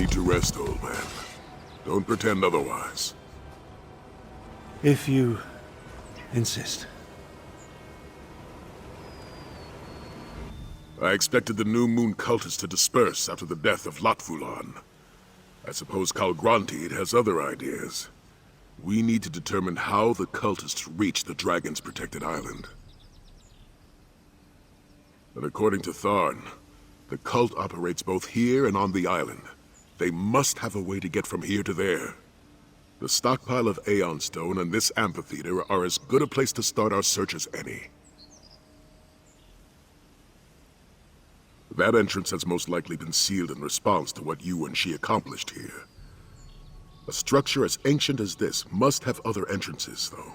need to rest, old man. Don't pretend otherwise. If you insist. I expected the New Moon cultists to disperse after the death of Latvulan. I suppose Kalgrantid has other ideas. We need to determine how the cultists reached the Dragon's protected island. And according to Tharn, the cult operates both here and on the island. They must have a way to get from here to there. The stockpile of Aeon Stone and this amphitheater are as good a place to start our search as any. That entrance has most likely been sealed in response to what you and she accomplished here. A structure as ancient as this must have other entrances, though.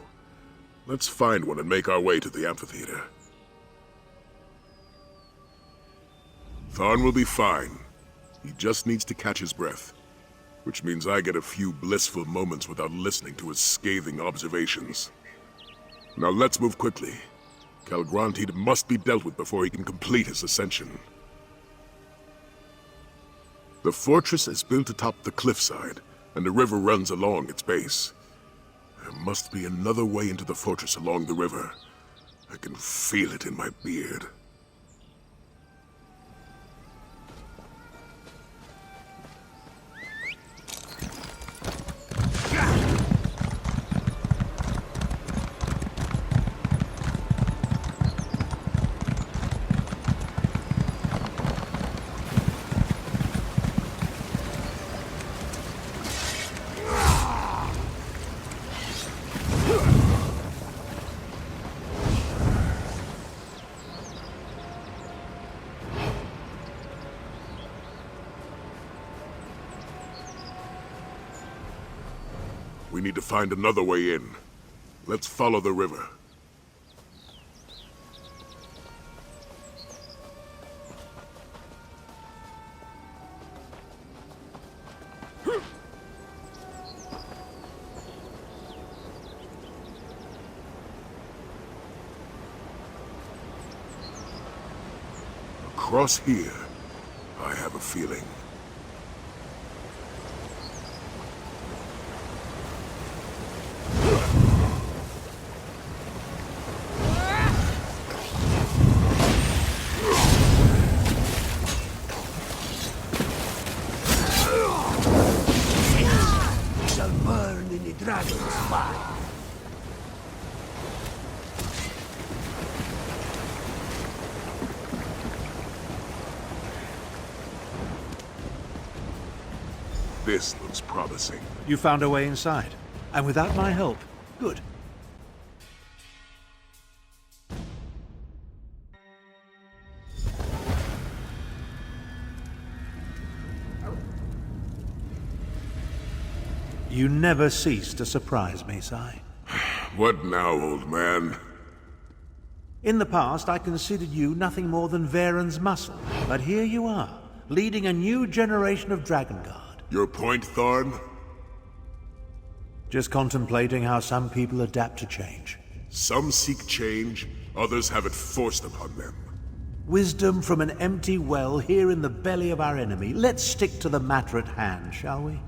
Let's find one and make our way to the amphitheater. Tharn will be fine. He just needs to catch his breath. Which means I get a few blissful moments without listening to his scathing observations. Now let's move quickly. Kalgrantid must be dealt with before he can complete his ascension. The fortress is built atop the cliffside, and the river runs along its base. There must be another way into the fortress along the river. I can feel it in my beard. We need to find another way in. Let's follow the river. Across here, I have a feeling. This looks promising. You found a way inside, and without my help. Good. You never cease to surprise me, Sai. What now, old man? In the past, I considered you nothing more than Varen's muscle. But here you are, leading a new generation of Dragon Guard. Your point, Tharn? Just contemplating how some people adapt to change. Some seek change, others have it forced upon them. Wisdom from an empty well here in the belly of our enemy. Let's stick to the matter at hand, shall we?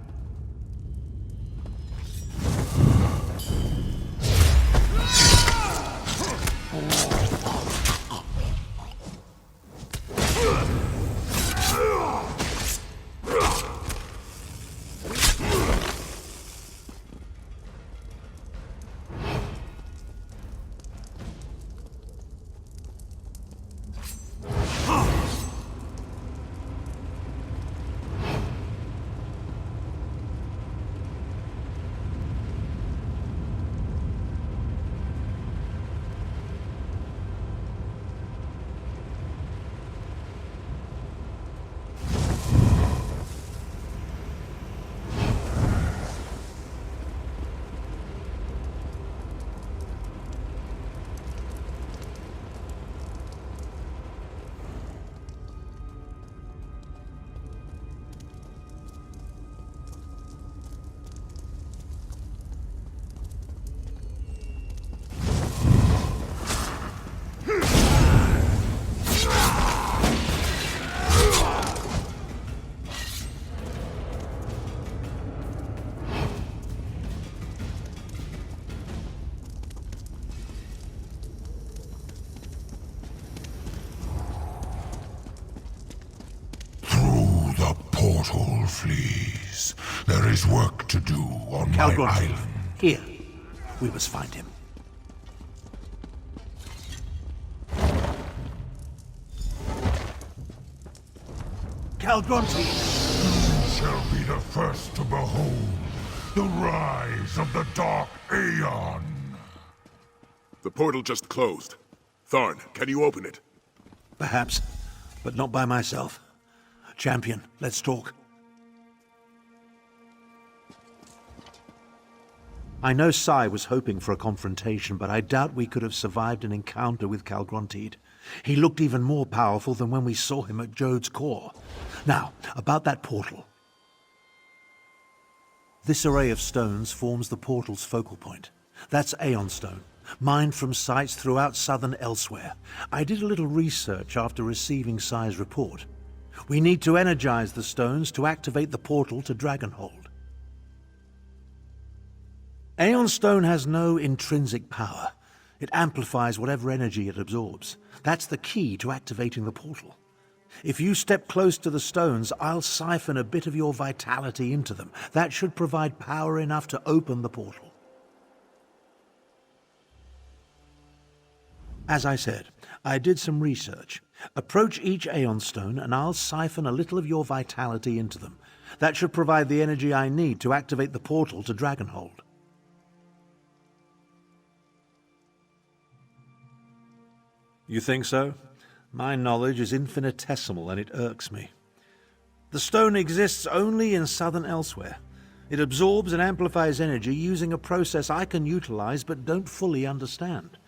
mortal flees. There is work to do on my Calgronti, island. here. We must find him. Calgronti! You shall be the first to behold the rise of the Dark Aeon. The portal just closed. Tharn, can you open it? Perhaps, but not by myself. Champion, let's talk. I know Sai was hoping for a confrontation, but I doubt we could have survived an encounter with Calgrontiid. He looked even more powerful than when we saw him at Jode's core. Now, about that portal. This array of stones forms the portal's focal point. That's Aeon Stone, mined from sites throughout southern Elsweyr. I did a little research after receiving Sai's report. We need to energize the stones to activate the portal to Dragonhold. Aeon Stone has no intrinsic power. It amplifies whatever energy it absorbs. That's the key to activating the portal. If you step close to the stones, I'll siphon a bit of your vitality into them. That should provide power enough to open the portal. As I said, I did some research. Approach each Aeon Stone and I'll siphon a little of your vitality into them. That should provide the energy I need to activate the portal to Dragonhold. You think so? My knowledge is infinitesimal and it irks me. The stone exists only in southern Elsweyr. It absorbs and amplifies energy using a process I can utilize but don't fully understand.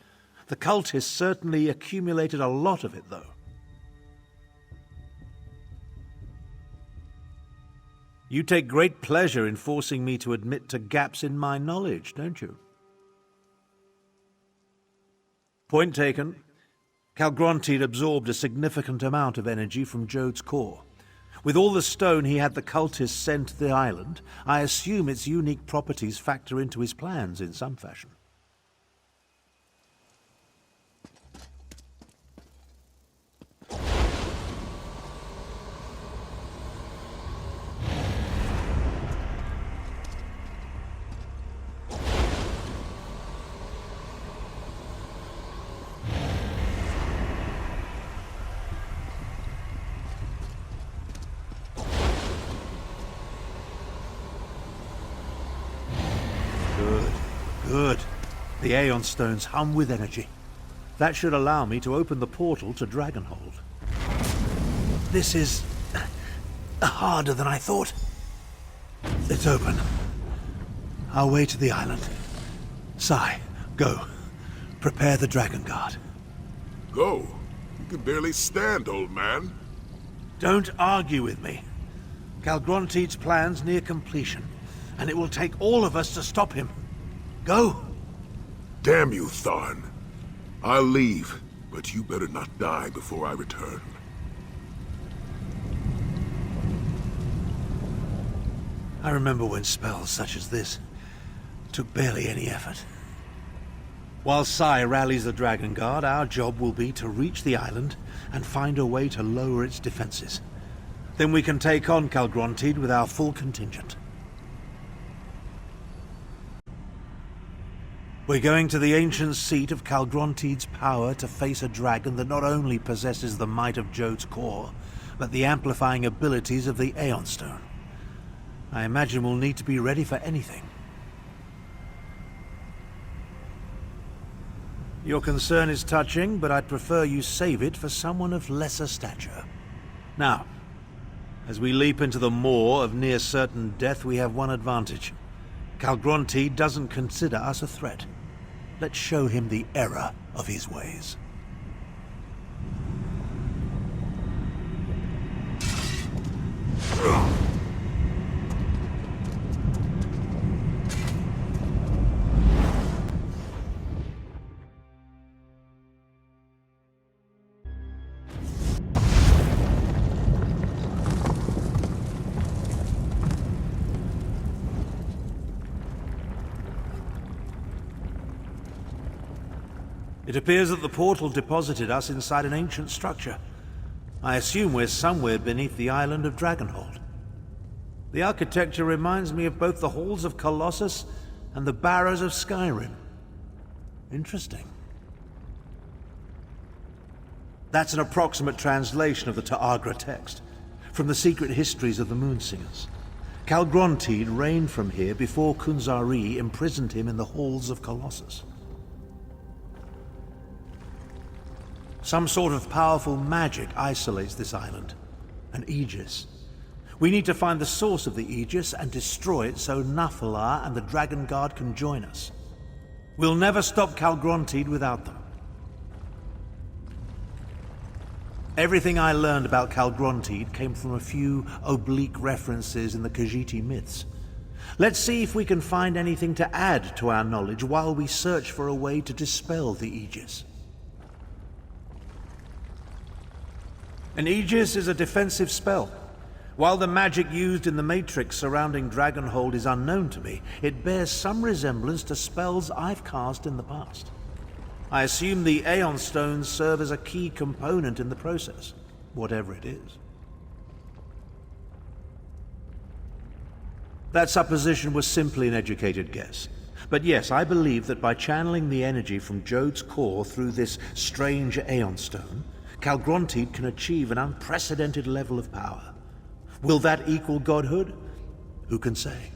The cultists certainly accumulated a lot of it, though. You take great pleasure in forcing me to admit to gaps in my knowledge, don't you? Point taken. Calgrontiid absorbed a significant amount of energy from Jode's core. With all the stone he had the cultists send to the island, I assume its unique properties factor into his plans in some fashion. Good. The Aeon Stones hum with energy. That should allow me to open the portal to Dragonhold. This is harder than I thought. It's open. Our way to the island. Sai, go. Prepare the Dragon Guard. Go? You can barely stand, old man. Don't argue with me. Calgrontiid's plan's near completion, and it will take all of us to stop him. Go! Damn you, Tharn. I'll leave, but you better not die before I return. I remember when spells such as this took barely any effort. While Sai rallies the Dragon Guard, our job will be to reach the island and find a way to lower its defenses. Then we can take on Calgrontiid with our full contingent. We're going to the ancient seat of Calgrontiid's power to face a dragon that not only possesses the might of Jode's core, but the amplifying abilities of the Aeon Stone. I imagine we'll need to be ready for anything. Your concern is touching, but I'd prefer you save it for someone of lesser stature. Now, as we leap into the maw of near-certain death, we have one advantage. Calgrontiid doesn't consider us a threat. Let's show him the error of his ways. It appears that the portal deposited us inside an ancient structure. I assume we're somewhere beneath the island of Dragonhold. The architecture reminds me of both the halls of Colossus and the barrows of Skyrim. Interesting. That's an approximate translation of the Ta'agra text, from the secret histories of the Moonsingers. Calgrontiid reigned from here before Kunzari imprisoned him in the halls of Colossus. Some sort of powerful magic isolates this island, an Aegis. We need to find the source of the Aegis and destroy it so Nafalar and the Dragon Guard can join us. We'll never stop Calgrontiid without them. Everything I learned about Calgrontiid came from a few oblique references in the Khajiit myths. Let's see if we can find anything to add to our knowledge while we search for a way to dispel the Aegis. An Aegis is a defensive spell. While the magic used in the Matrix surrounding Dragonhold is unknown to me, it bears some resemblance to spells I've cast in the past. I assume the Aeon Stones serve as a key component in the process, whatever it is. That supposition was simply an educated guess. But yes, I believe that by channeling the energy from Jode's core through this strange Aeon Stone, Calgrontiid can achieve an unprecedented level of power. Will that equal godhood? Who can say?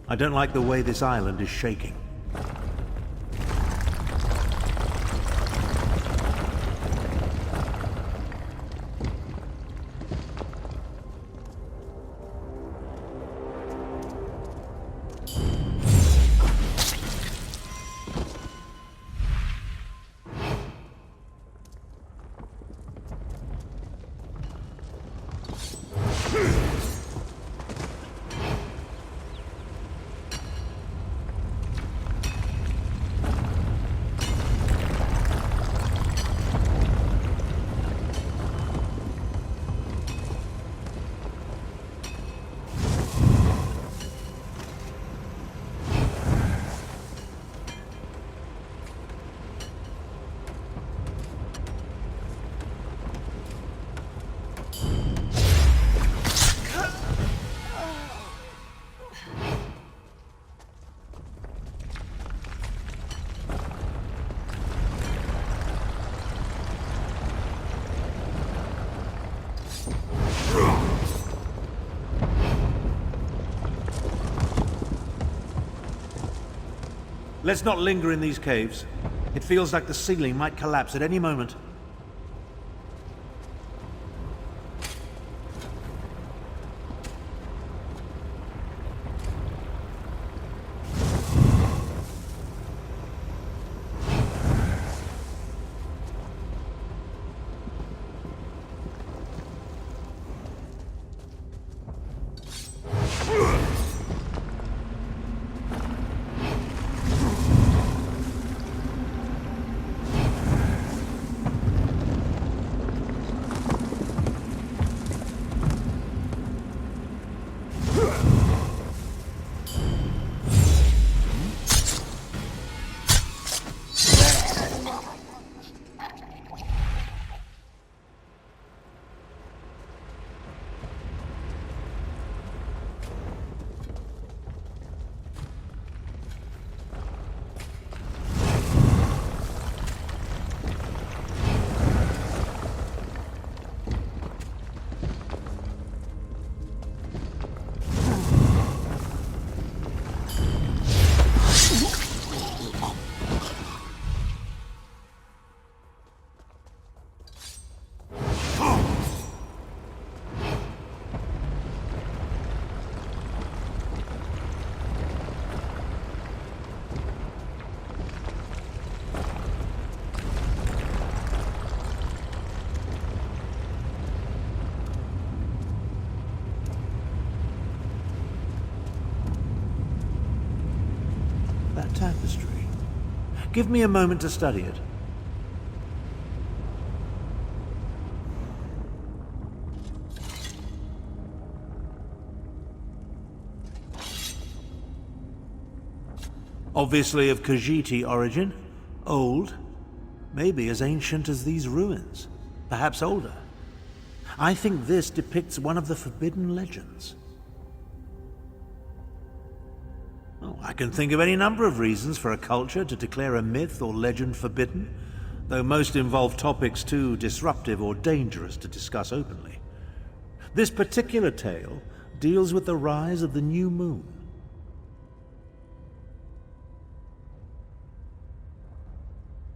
I don't like the way this island is shaking. Let's not linger in these caves. It feels like the ceiling might collapse at any moment. Tapestry. Give me a moment to study it. Obviously of Khajiiti origin, old, maybe as ancient as these ruins, perhaps older. I think this depicts one of the forbidden legends. Oh, I can think of any number of reasons for a culture to declare a myth or legend forbidden, though most involve topics too disruptive or dangerous to discuss openly. This particular tale deals with the rise of the new moon.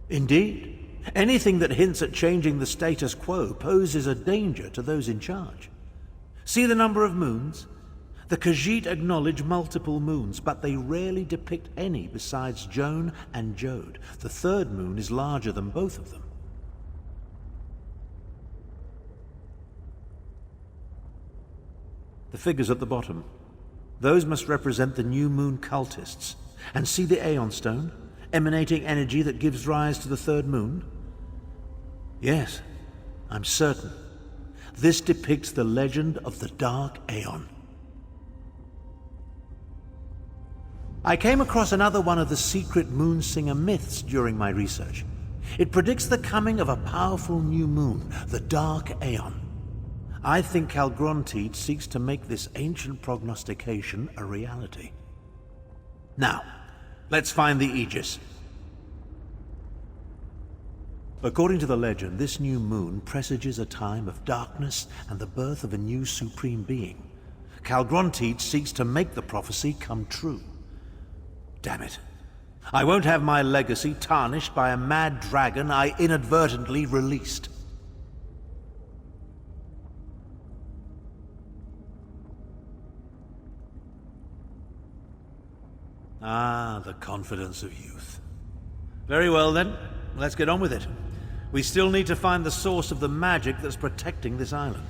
Indeed, anything that hints at changing the status quo poses a danger to those in charge. See the number of moons? The Khajiit acknowledge multiple moons, but they rarely depict any besides Joan and Jode. The third moon is larger than both of them. The figures at the bottom. Those must represent the new moon cultists. And see the Aeon Stone, emanating energy that gives rise to the third moon? Yes, I'm certain. This depicts the legend of the Dark Aeon. I came across another one of the secret Moonsinger myths during my research. It predicts the coming of a powerful new moon, the Dark Aeon. I think Calgrontiid seeks to make this ancient prognostication a reality. Now, let's find the Aegis. According to the legend, this new moon presages a time of darkness and the birth of a new supreme being. Calgrontiid seeks to make the prophecy come true. Damn it. I won't have my legacy tarnished by a mad dragon I inadvertently released. Ah, the confidence of youth. Very well then, let's get on with it. We still need to find the source of the magic that's protecting this island.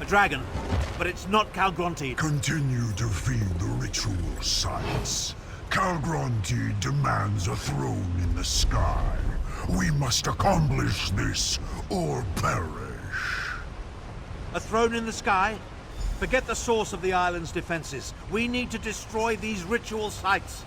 Dragon, but it's not Calgrontiid. Continue to feed the ritual sites. Calgrontiid demands a throne in the sky. We must accomplish this or perish. A throne in the sky? Forget the source of the island's defenses. We need to destroy these ritual sites.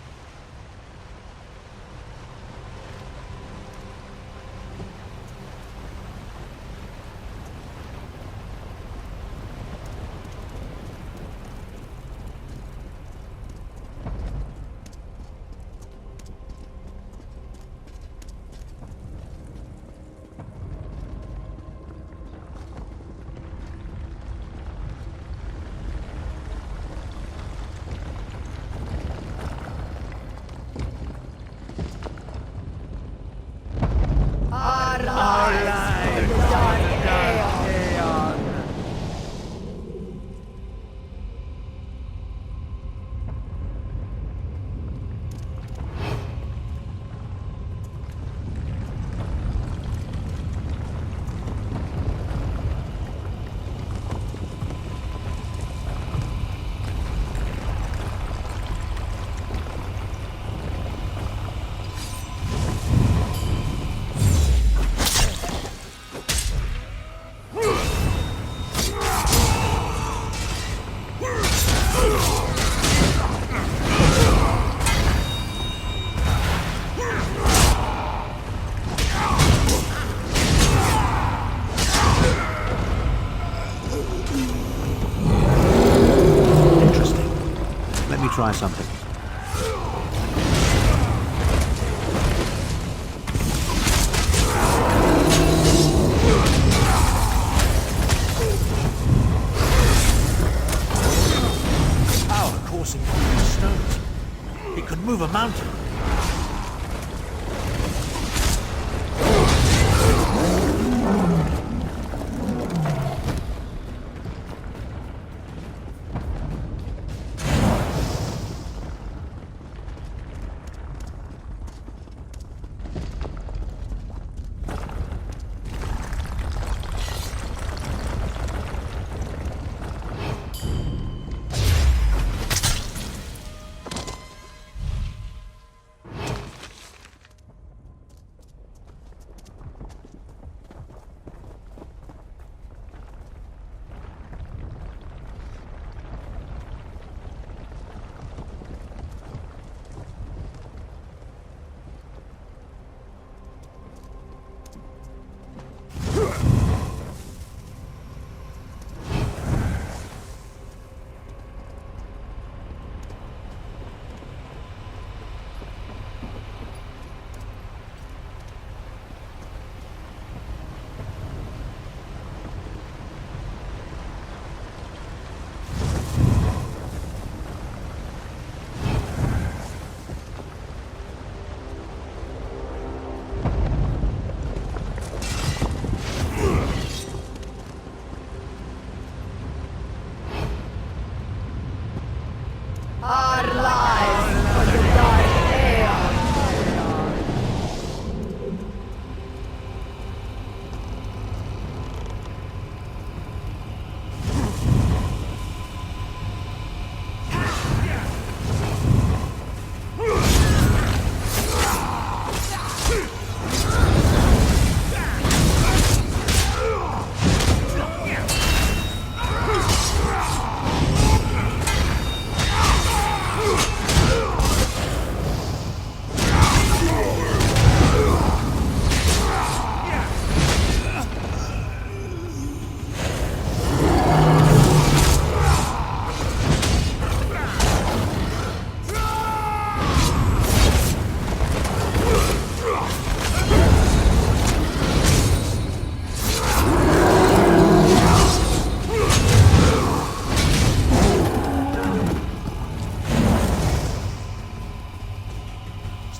Try something. Power coursing through the stones. It could move a mountain.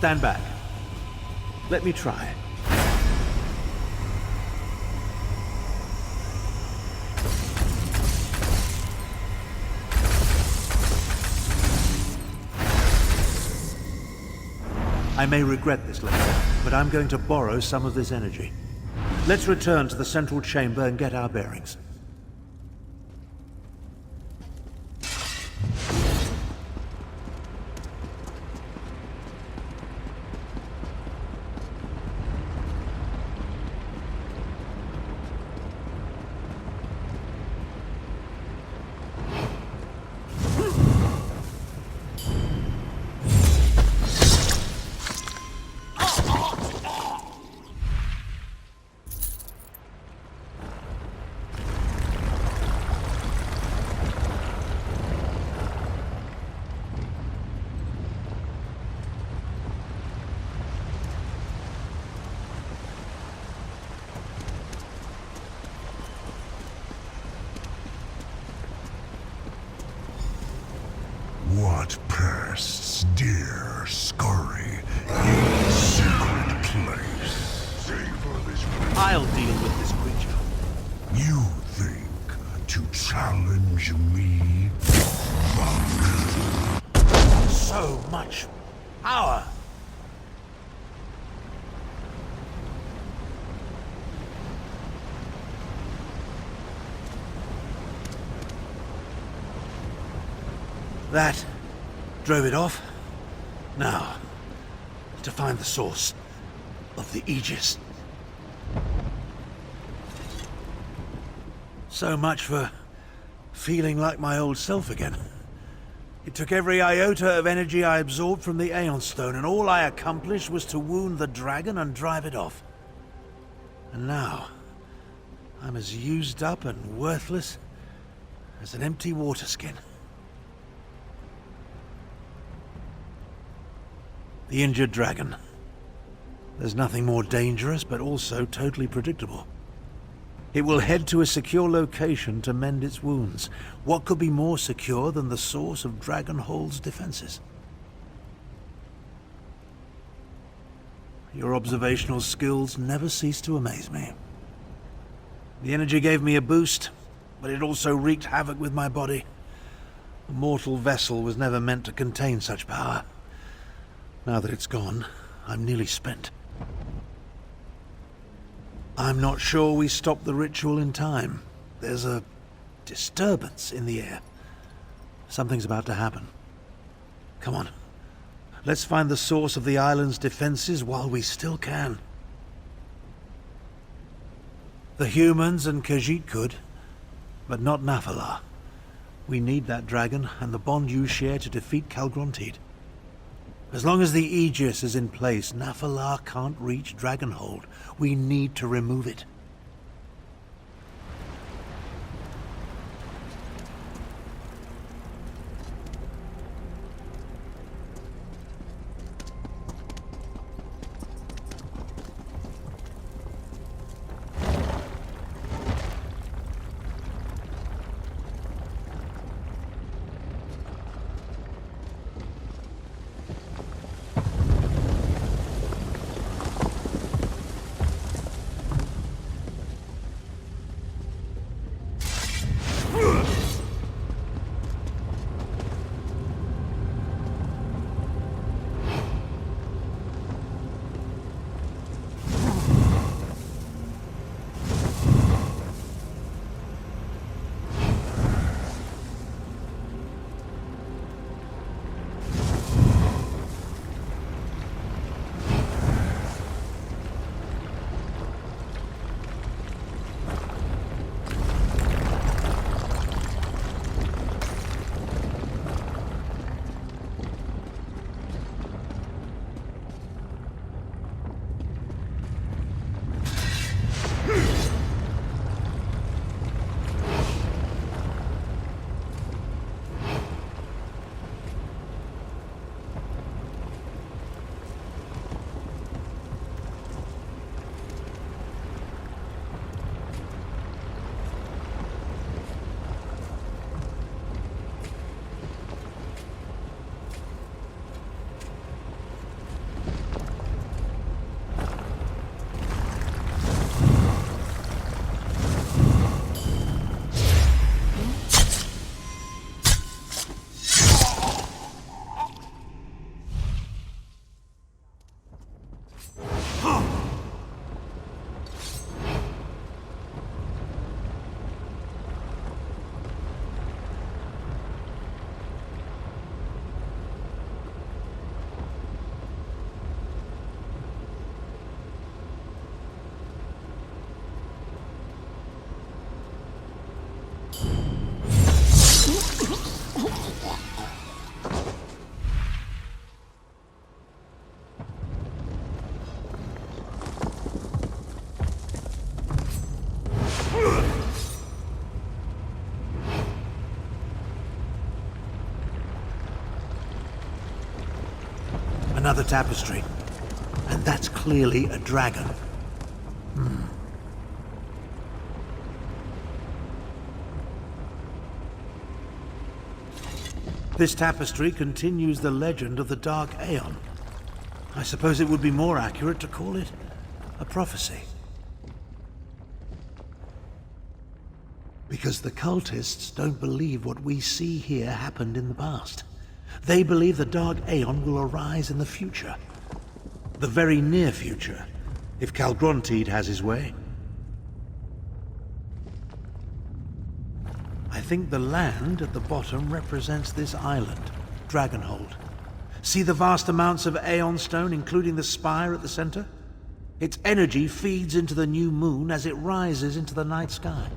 Stand back. Let me try. I may regret this later, but I'm going to borrow some of this energy. Let's return to the central chamber and get our bearings. What pests dare scurry in the secret place? Savor this. I'll deal with this creature. You think to challenge me? So much power! That drove it off. Now, to find the source of the Aegis. So much for feeling like my old self again. It took every iota of energy I absorbed from the Aeon Stone, and all I accomplished was to wound the dragon and drive it off. And now, I'm as used up and worthless as an empty water skin. The injured dragon. There's nothing more dangerous, but also totally predictable. It will head to a secure location to mend its wounds. What could be more secure than the source of Dragonhold's defenses? Your observational skills never cease to amaze me. The energy gave me a boost, but it also wreaked havoc with my body. A mortal vessel was never meant to contain such power. Now that it's gone, I'm nearly spent. I'm not sure we stopped the ritual in time. There's a disturbance in the air. Something's about to happen. Come on. Let's find the source of the island's defenses while we still can. The humans and Khajiit could, but not Nafalar. We need that dragon and the bond you share to defeat Calgrontiid. As long as the Aegis is in place, Nafalar can't reach Dragonhold. We need to remove it. Another tapestry. And that's clearly a dragon. This tapestry continues the legend of the Dark Aeon. I suppose it would be more accurate to call it a prophecy. Because the cultists don't believe what we see here happened in the past. They believe the Dark Aeon will arise in the future. The very near future, if Calgrontide has his way. I think the land at the bottom represents this island, Dragonhold. See the vast amounts of Aeon Stone, including the spire at the center? Its energy feeds into the new moon as it rises into the night sky.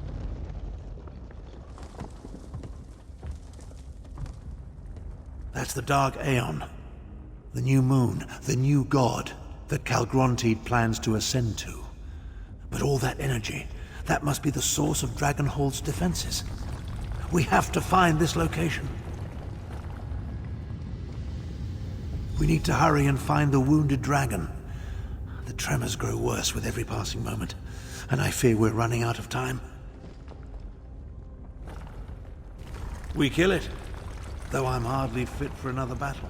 That's the Dark Aeon. The new moon, the new god that Calgrontide plans to ascend to. But all that energy, that must be the source of Dragonhold's defenses. We have to find this location. We need to hurry and find the wounded dragon. The tremors grow worse with every passing moment, and I fear we're running out of time. We kill it, though I'm hardly fit for another battle.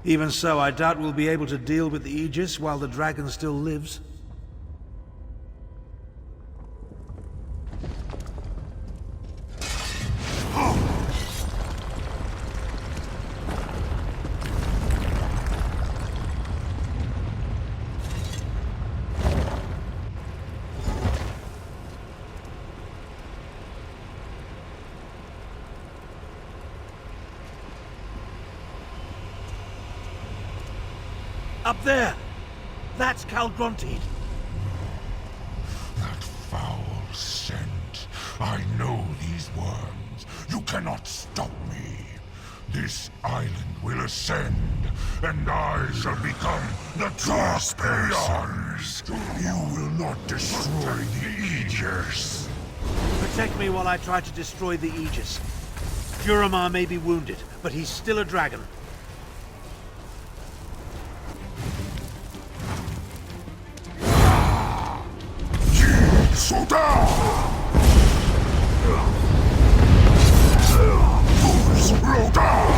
Even so, I doubt we'll be able to deal with the Aegis while the dragon still lives. Up there! That's Calgrontide. That foul scent. I know these worms. You cannot stop me. This island will ascend, and I shall become the Dark Aeon. You will not destroy the Aegis. Protect me while I try to destroy the Aegis. Duramar may be wounded, but he's still a dragon. Soda! Fools, Rhoda!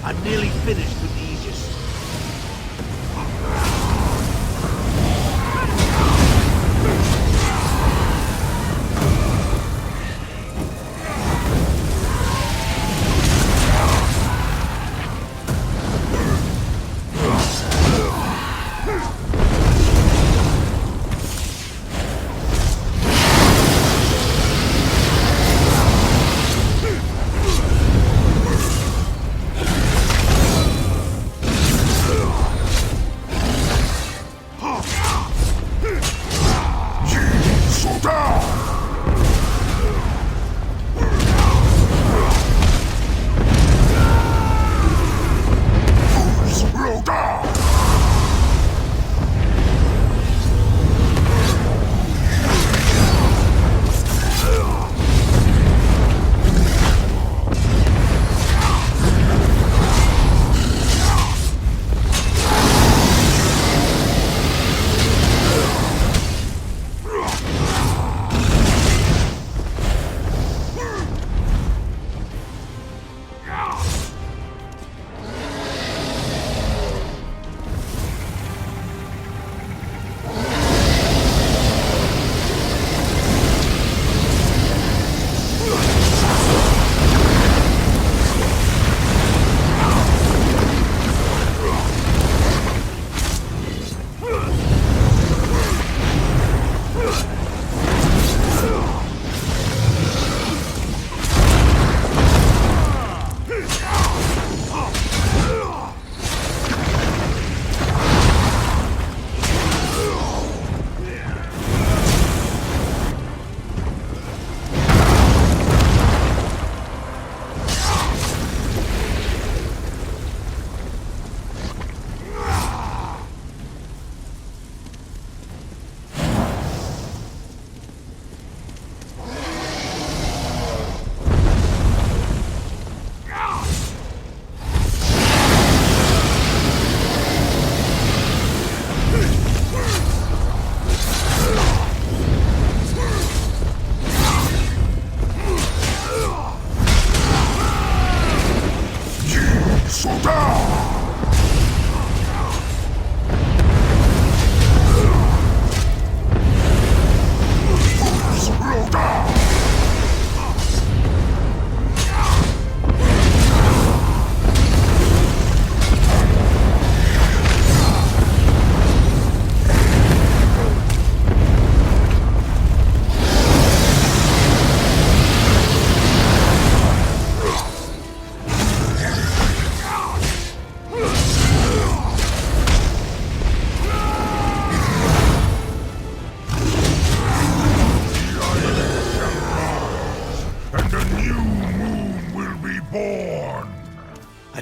I'm nearly finished with the Aegis.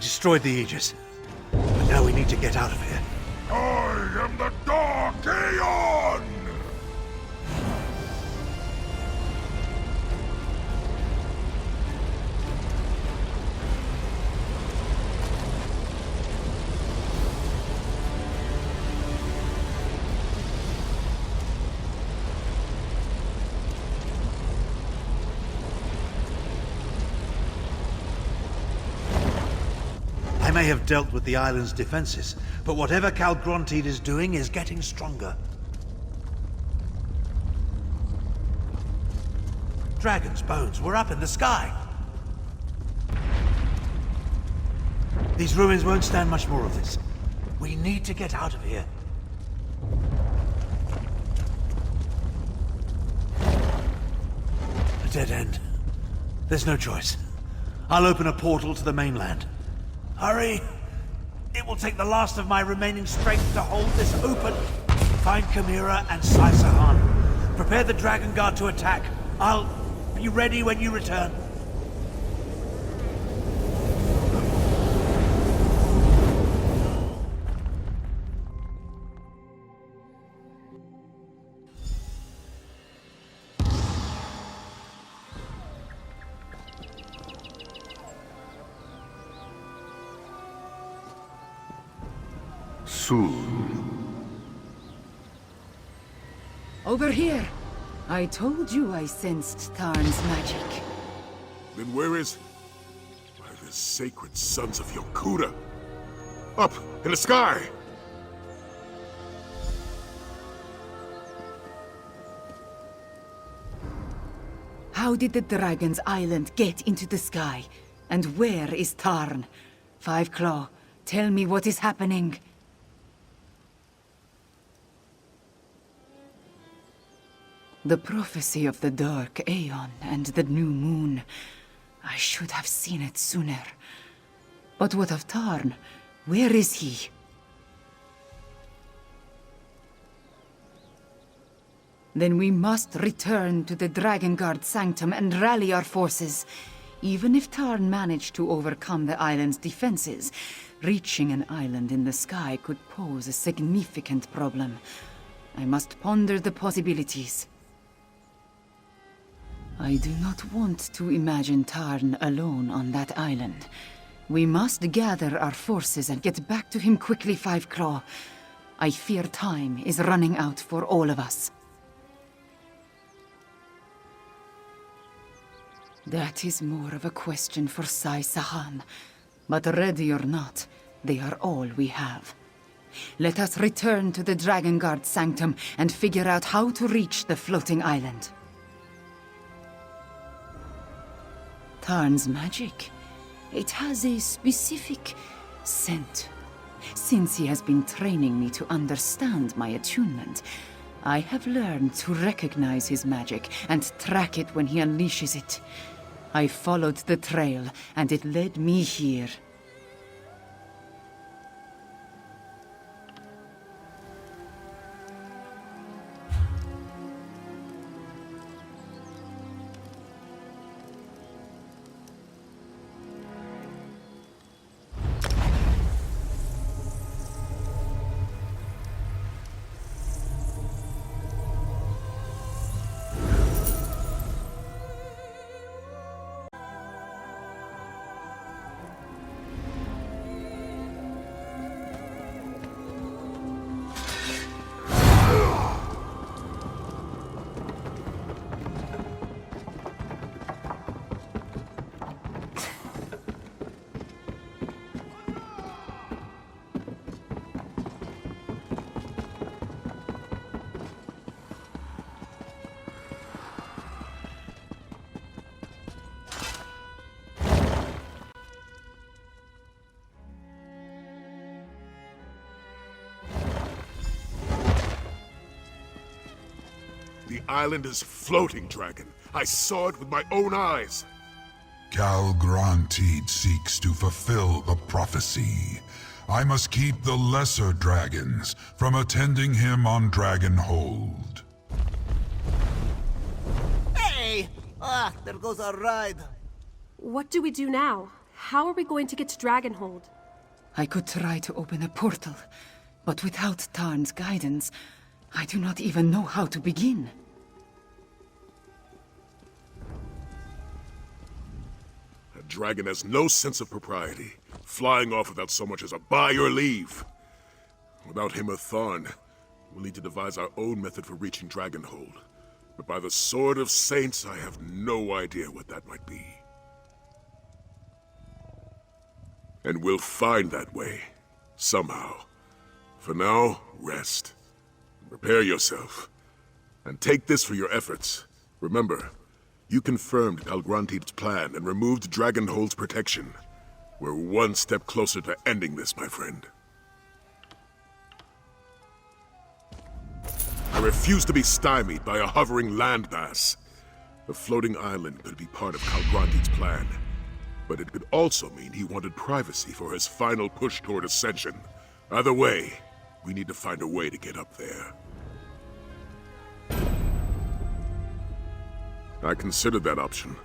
destroyed the Aegis. But now we need to get out of here. I am the Dark Aeon! I may have dealt with the island's defenses, but whatever Calgrontide is doing is getting stronger. Dragon's bones were up in the sky. These ruins won't stand much more of this. We need to get out of here. A dead end. There's no choice. I'll open a portal to the mainland. Hurry! It will take the last of my remaining strength to hold this open. Find Chimera and Sai Sahan. Prepare the Dragon Guard to attack. I'll be ready when you return. Over here. I told you I sensed Tarn's magic. Then where is... Why, the sacred sons of Yokuda? Up, in the sky! How did the Dragon's Island get into the sky? And where is Tarn? Five Claw, tell me what is happening. The prophecy of the Dark Aeon and the New Moon. I should have seen it sooner. But what of Tarn? Where is he? Then we must return to the Dragon Guard Sanctum and rally our forces. Even if Tarn managed to overcome the island's defenses, reaching an island in the sky could pose a significant problem. I must ponder the possibilities. I do not want to imagine Tarn alone on that island. We must gather our forces and get back to him quickly, Five Claw. I fear time is running out for all of us. That is more of a question for Sai Sahan. But ready or not, they are all we have. Let us return to the Dragon Guard Sanctum and figure out how to reach the floating island. Tarn's magic. It has a specific scent. Since he has been training me to understand my attunement, I have learned to recognize his magic and track it when he unleashes it. I followed the trail, and it led me here. The island is floating, Dragon. I saw it with my own eyes. Calgrontide seeks to fulfill the prophecy. I must keep the lesser dragons from attending him on Dragonhold. Hey! Ah, there goes our ride. What do we do now? How are we going to get to Dragonhold? I could try to open a portal, but without Tarn's guidance, I do not even know how to begin. That dragon has no sense of propriety, flying off without so much as a buy or leave. Without him or Tharn, we'll need to devise our own method for reaching Dragonhold. But by the Sword of Saints, I have no idea what that might be. And we'll find that way, somehow. For now, rest. Prepare yourself. And take this for your efforts. Remember, you confirmed Kalgrantid's plan and removed Dragonhold's protection. We're one step closer to ending this, my friend. I refuse to be stymied by a hovering landmass. The floating island could be part of Kalgrantid's plan, but it could also mean he wanted privacy for his final push toward ascension. Either way, we need to find a way to get up there. I considered that option,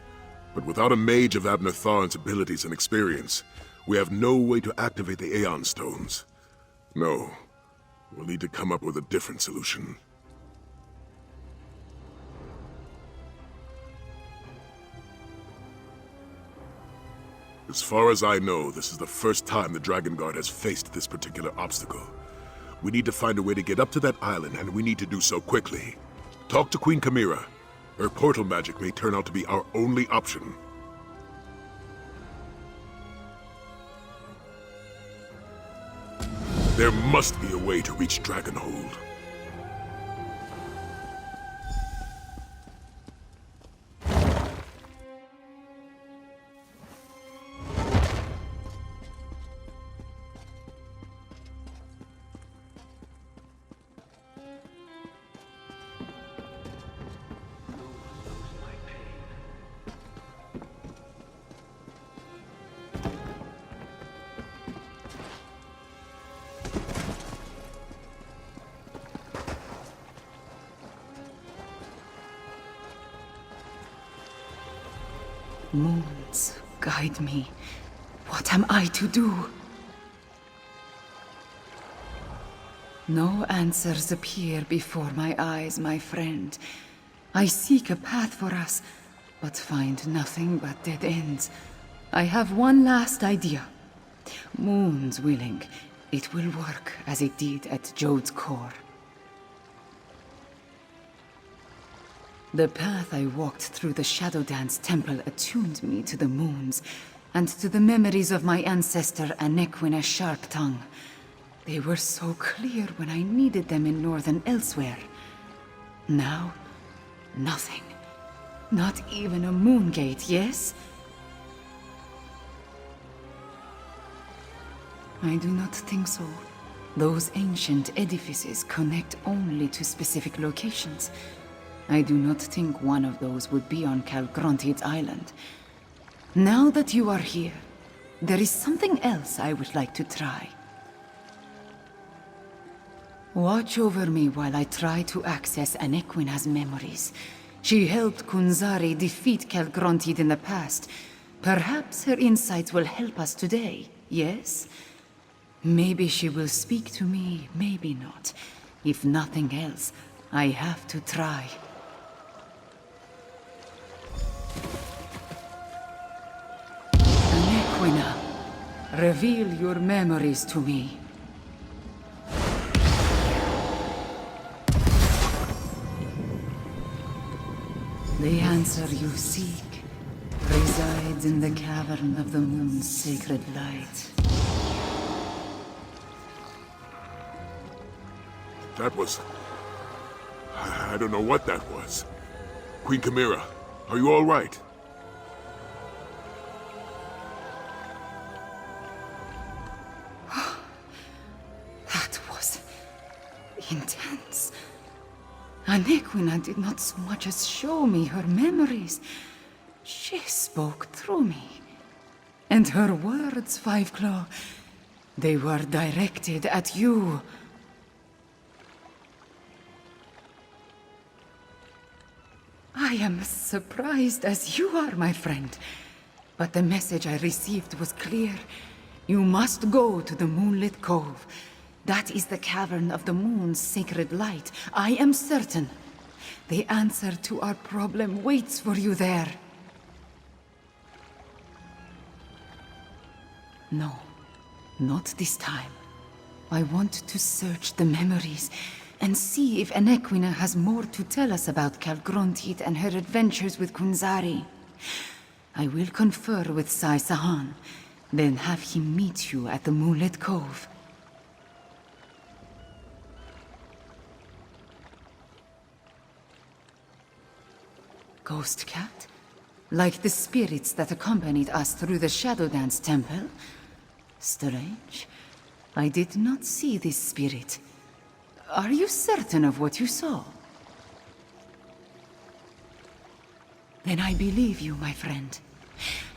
but without a mage of Abner Tharn's abilities and experience, we have no way to activate the Aeon Stones. No, we'll need to come up with a different solution. As far as I know, this is the first time the Dragon Guard has faced this particular obstacle. We need to find a way to get up to that island, and we need to do so quickly. Talk to Queen Chimera. Her portal magic may turn out to be our only option. There must be a way to reach Dragonhold. Moons, guide me. What am I to do? No answers appear before my eyes, my friend. I seek a path for us, but find nothing but dead ends. I have one last idea. Moons willing, it will work as it did at Jode's core. The path I walked through the Shadow Dance Temple attuned me to the moons, and to the memories of my ancestor Anequina Sharptongue. They were so clear when I needed them in northern Elsweyr. Now, nothing. Not even a moon gate, yes? I do not think so. Those ancient edifices connect only to specific locations. I do not think one of those would be on Kalgrantid's island. Now that you are here, there is something else I would like to try. Watch over me while I try to access Anequina's memories. She helped Kunzari defeat Kalgrantid in the past. Perhaps her insights will help us today, yes? Maybe she will speak to me, maybe not. If nothing else, I have to try. Anequina, reveal your memories to me. The answer you seek resides in the cavern of the moon's sacred light. That was... I don't know what that was. Queen Chimera, are you all right? That was... intense. Anequina did not so much as show me her memories. She spoke through me. And her words, Fiveclaw, they were directed at you. I am as surprised as you are, my friend. But the message I received was clear. You must go to the Moonlit Cove. That is the cavern of the moon's sacred light. I am certain. The answer to our problem waits for you there. No, not this time. I want to search the memories and see if Enequina has more to tell us about Calgrontit and her adventures with Kunzari. I will confer with Sai Sahan, then have him meet you at the Moonlit Cove. Ghost cat? Like the spirits that accompanied us through the Shadow Dance Temple? Strange. I did not see this spirit. Are you certain of what you saw? Then I believe you, my friend.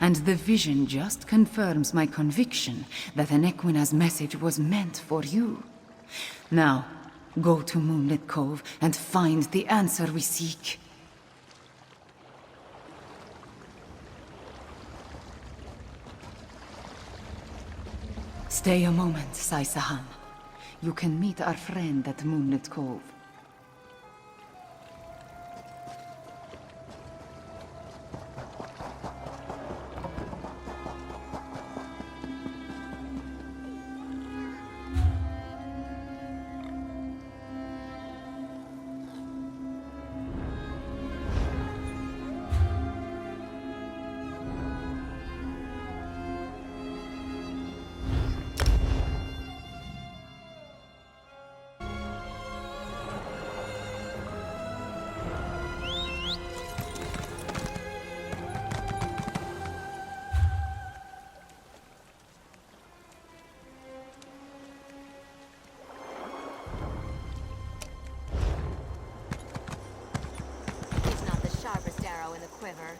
And the vision just confirms my conviction that Enequina's message was meant for you. Now, go to Moonlit Cove and find the answer we seek. Stay a moment, Sai Sahan. You can meet our friend at Moonlit Cove. In the quiver.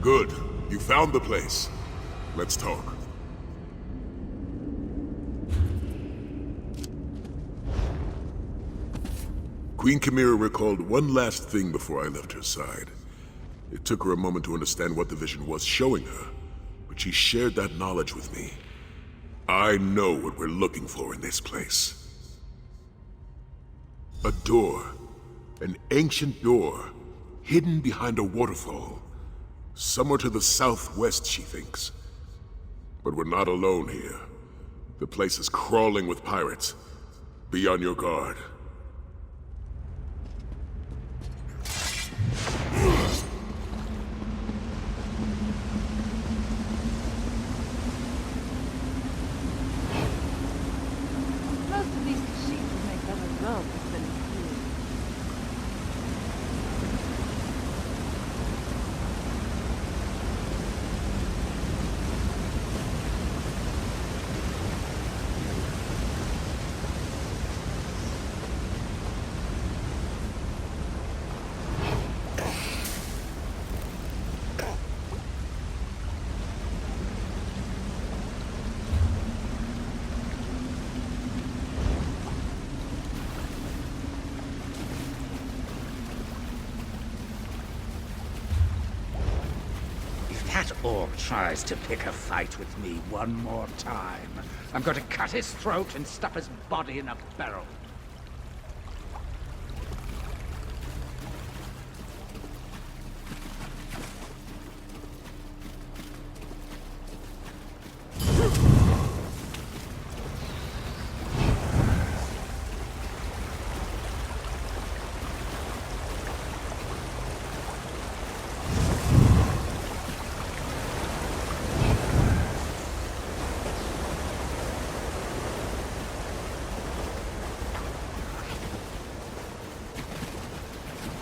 Good. You found the place. Let's talk. Queen Chimera recalled one last thing before I left her side. It took her a moment to understand what the vision was showing her, but she shared that knowledge with me. I know what we're looking for in this place. A door. An ancient door, hidden behind a waterfall. Somewhere to the southwest, she thinks. But we're not alone here. The place is crawling with pirates. Be on your guard. Most of these Kashyyyk make better roads than you. orc tries to pick a fight with me one more time, I'm going to cut his throat and stuff his body in a barrel.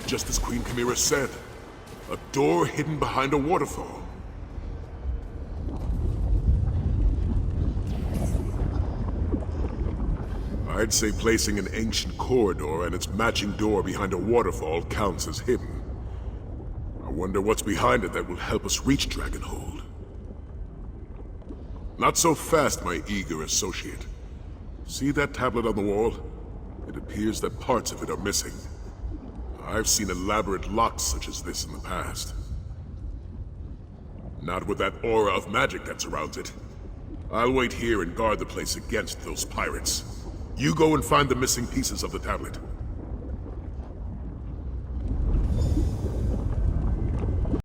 Just as Queen Chimera said, a door hidden behind a waterfall. I'd say placing an ancient corridor and its matching door behind a waterfall counts as hidden. I wonder what's behind it that will help us reach Dragonhold. Not so fast, my eager associate. See that tablet on the wall? It appears that parts of it are missing. I've seen elaborate locks such as this in the past. Not with that aura of magic that surrounds it. I'll wait here and guard the place against those pirates. You go and find the missing pieces of the tablet.